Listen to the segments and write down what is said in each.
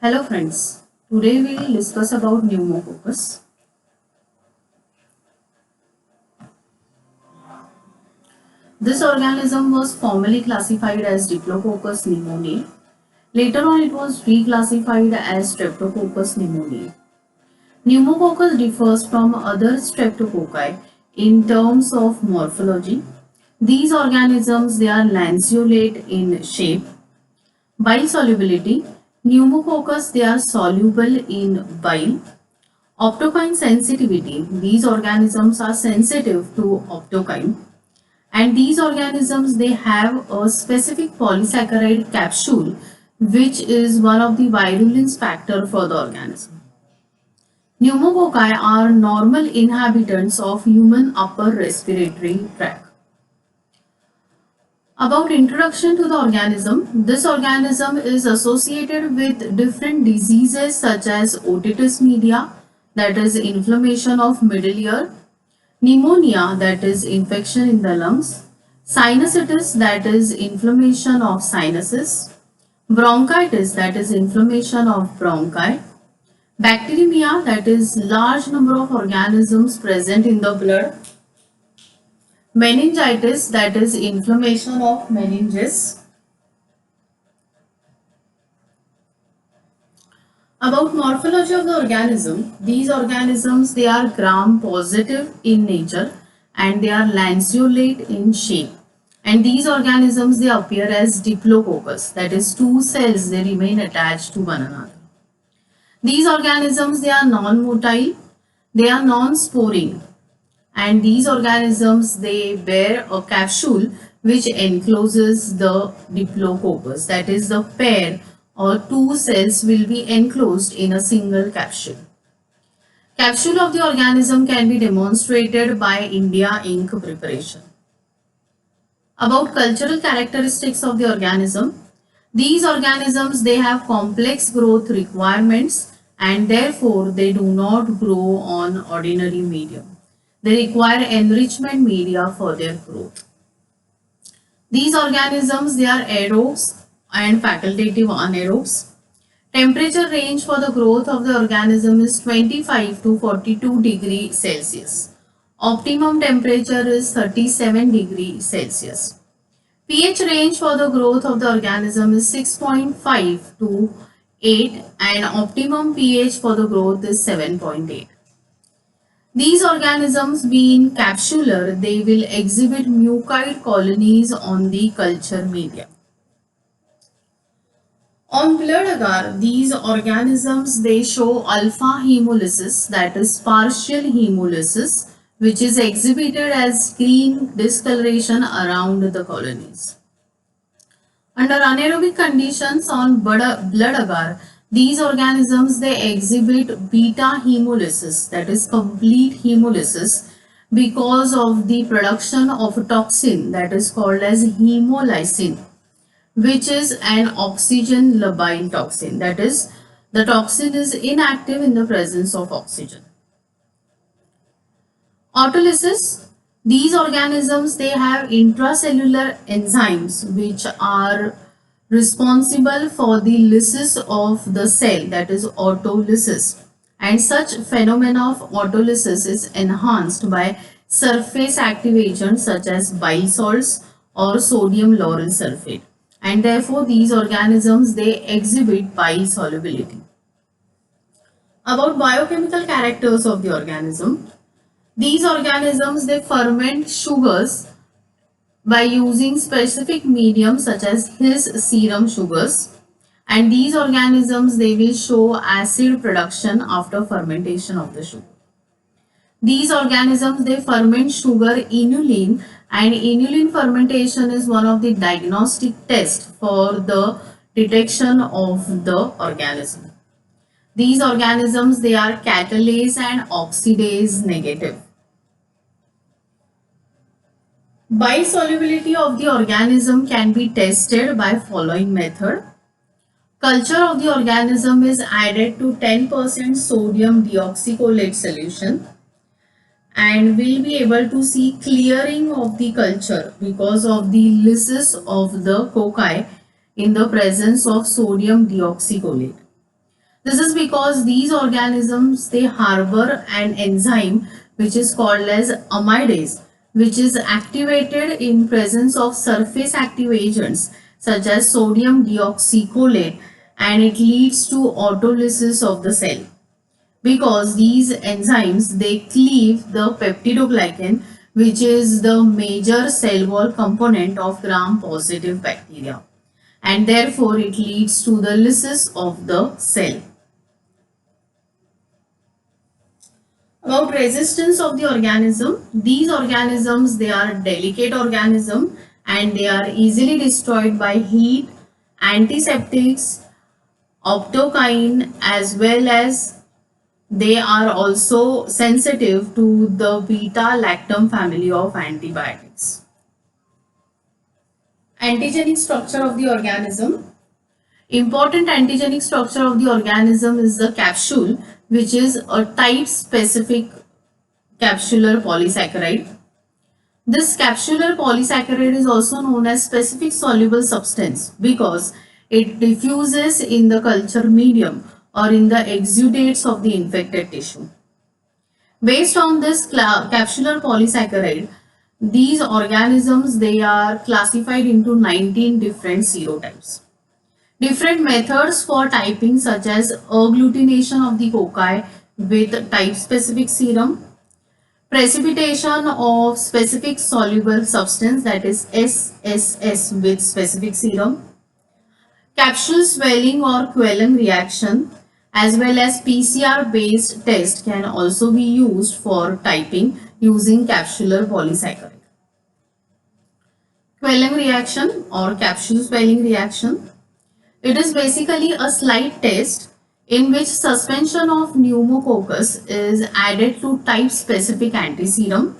Hello friends, today we will discuss about pneumococcus. This organism was formerly classified as Diplococcus pneumoniae. Later on it was reclassified as Streptococcus pneumoniae. Pneumococcus differs from other streptococci in terms of morphology. These organisms they are lanceolate in shape. Bile solubility, pneumococcus they are soluble in bile. Optokine sensitivity. These organisms are sensitive to optokine, and these organisms they have a specific polysaccharide capsule which is one of the virulence factor for the organism. Pneumococci are normal inhabitants of human upper respiratory tract. About introduction to the organism, this organism is associated with different diseases such as otitis media, that is inflammation of middle ear, pneumonia, that is infection in the lungs, sinusitis, that is inflammation of sinuses, bronchitis, that is inflammation of bronchi, bacteremia, that is large number of organisms present in the blood, meningitis, that is inflammation of meninges. About morphology of the organism, these organisms they are gram positive in nature and they are lanceolate in shape. And these organisms they appear as diplococcus, that is two cells they remain attached to one another. These organisms they are non-motile, they are non-sporing, and these organisms they bear a capsule which encloses the diplococcus, that is the pair or two cells will be enclosed in a single capsule. Capsule of the organism can be demonstrated by India ink preparation. About cultural characteristics of the organism, these organisms they have complex growth requirements and therefore they do not grow on ordinary medium. They require enrichment media for their growth. These organisms they are aerobes and facultative anaerobes. Temperature range for the growth of the organism is 25 to 42 degree Celsius. Optimum temperature is 37 degree Celsius. pH range for the growth of the organism is 6.5 to 8 and optimum pH for the growth is 7.8. These organisms being capsular, they will exhibit mucoid colonies on the culture media. On blood agar, these organisms they show alpha hemolysis, that is partial hemolysis, which is exhibited as green discoloration around the colonies. Under anaerobic conditions on blood agar, these organisms they exhibit beta hemolysis, that is complete hemolysis, because of the production of a toxin that is called as hemolysin, which is an oxygen labile toxin, that is the toxin is inactive in the presence of oxygen. Autolysis, these organisms they have intracellular enzymes which are responsible for the lysis of the cell, that is autolysis, and such phenomena of autolysis is enhanced by surface active agents such as bile salts or sodium lauryl sulfate, and therefore these organisms they exhibit bile solubility. About biochemical characters of the organism, these organisms they ferment sugars by using specific medium such as His serum sugars, and these organisms they will show acid production after fermentation of the sugar. These organisms they ferment sugar inulin, and inulin fermentation is one of the diagnostic tests for the detection of the organism. These organisms they are catalase and oxidase negative. Biosolubility of the organism can be tested by following method. Culture of the organism is added to 10% sodium deoxycholate solution and we'll be able to see clearing of the culture because of the lysis of the cocci in the presence of sodium deoxycholate. This is because these organisms, they harbor an enzyme which is called as amylase, which is activated in presence of surface active agents such as sodium deoxycholate, and it leads to autolysis of the cell. Because these enzymes, they cleave the peptidoglycan, which is the major cell wall component of gram positive bacteria, and therefore it leads to the lysis of the cell. About resistance of the organism, these organisms, they are delicate organism and they are easily destroyed by heat, antiseptics, optokine, as well as they are also sensitive to the beta-lactam family of antibiotics. Antigenic structure of the organism. Important antigenic structure of the organism is the capsule, which is a type specific capsular polysaccharide. This capsular polysaccharide is also known as specific soluble substance because it diffuses in the culture medium or in the exudates of the infected tissue. Based on this capsular polysaccharide, these organisms, they are classified into 19 different serotypes. Different methods for typing such as agglutination of the cocci with type specific serum, precipitation of specific soluble substance, that is SSS, with specific serum, capsule swelling or Quellen reaction, as well as PCR based test can also be used for typing using capsular polysaccharide. Quellen reaction or capsule swelling reaction. It is basically a slight test in which suspension of pneumococcus is added to type specific antiserum,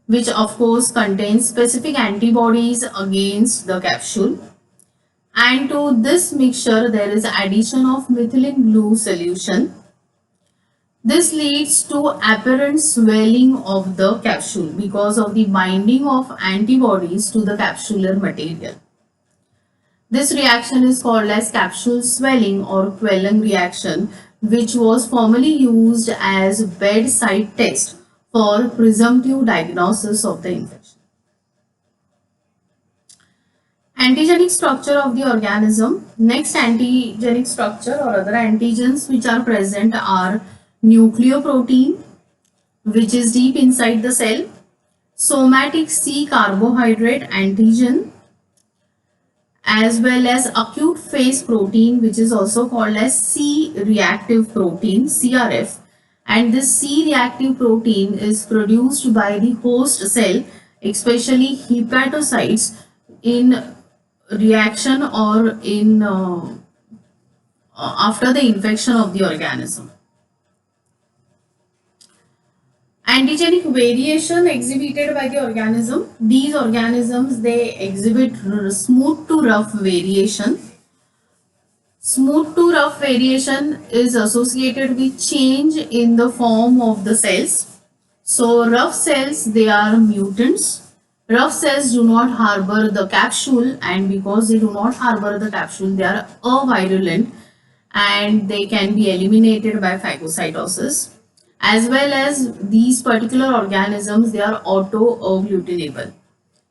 which of course contains specific antibodies against the capsule, and to this mixture there is addition of methylene blue solution. This leads to apparent swelling of the capsule because of the binding of antibodies to the capsular material. This reaction is called as capsule swelling or Quellen reaction, which was formerly used as bedside test for presumptive diagnosis of the infection. Antigenic structure of the organism. Next antigenic structure or other antigens which are present are nucleoprotein, which is deep inside the cell, somatic C carbohydrate antigen, as well as acute phase protein, which is also called as C reactive protein, CRF, and this C reactive protein is produced by the host cell, especially hepatocytes, in reaction or in after the infection of the organism. Antigenic variation exhibited by the organism. These organisms, they exhibit smooth to rough variation. Smooth to rough variation is associated with change in the form of the cells. So rough cells, they are mutants. Rough cells do not harbor the capsule, and because they do not harbor the capsule, they are avirulent and they can be eliminated by phagocytosis. As well as these particular organisms, they are auto-agglutinable.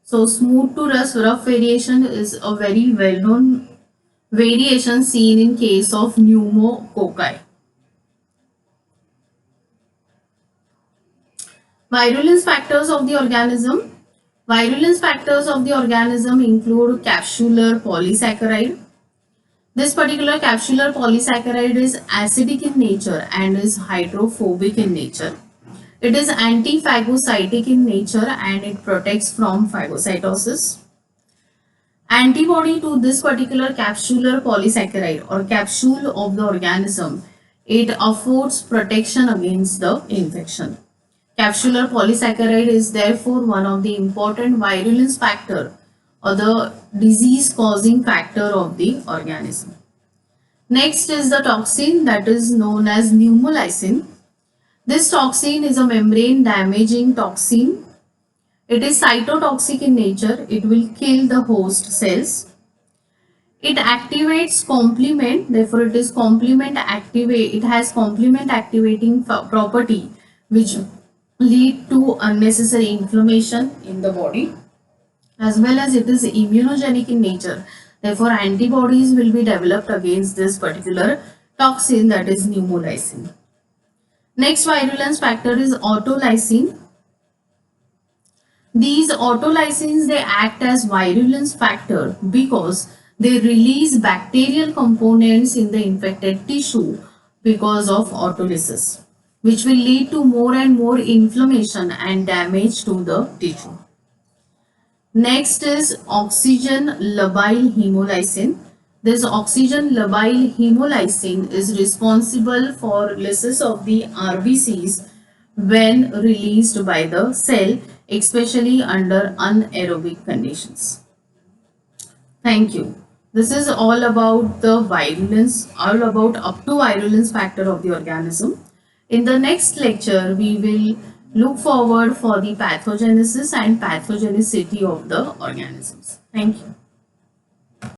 So smooth to rough variation is a very well-known variation seen in case of pneumococci. Virulence factors of the organism. Virulence factors of the organism include capsular polysaccharide. This particular capsular polysaccharide is acidic in nature and is hydrophobic in nature. It is anti-phagocytic in nature and it protects from phagocytosis. Antibody to this particular capsular polysaccharide or capsule of the organism, it affords protection against the infection. Capsular polysaccharide is therefore one of the important virulence factor or the disease causing factor of the organism. Next is the toxin, that is known as pneumolysin. This toxin is a membrane damaging toxin. It is cytotoxic in nature. It will kill the host cells. It activates complement, therefore it is complement activate, it has complement activating property which lead to unnecessary inflammation in the body, as well as it is immunogenic in nature. Therefore, antibodies will be developed against this particular toxin, that is pneumolysine. Next virulence factor is autolysine. These autolysins, they act as virulence factor because they release bacterial components in the infected tissue because of autolysis, which will lead to more and more inflammation and damage to the tissue. Next is oxygen labile hemolysin. This oxygen labile hemolysin is responsible for lysis of the RBCs when released by the cell, especially under anaerobic conditions. Thank you. This is all about the virulence, all about up to virulence factor of the organism. In the next lecture, we will look forward for the pathogenesis and pathogenicity of the organisms. Thank you.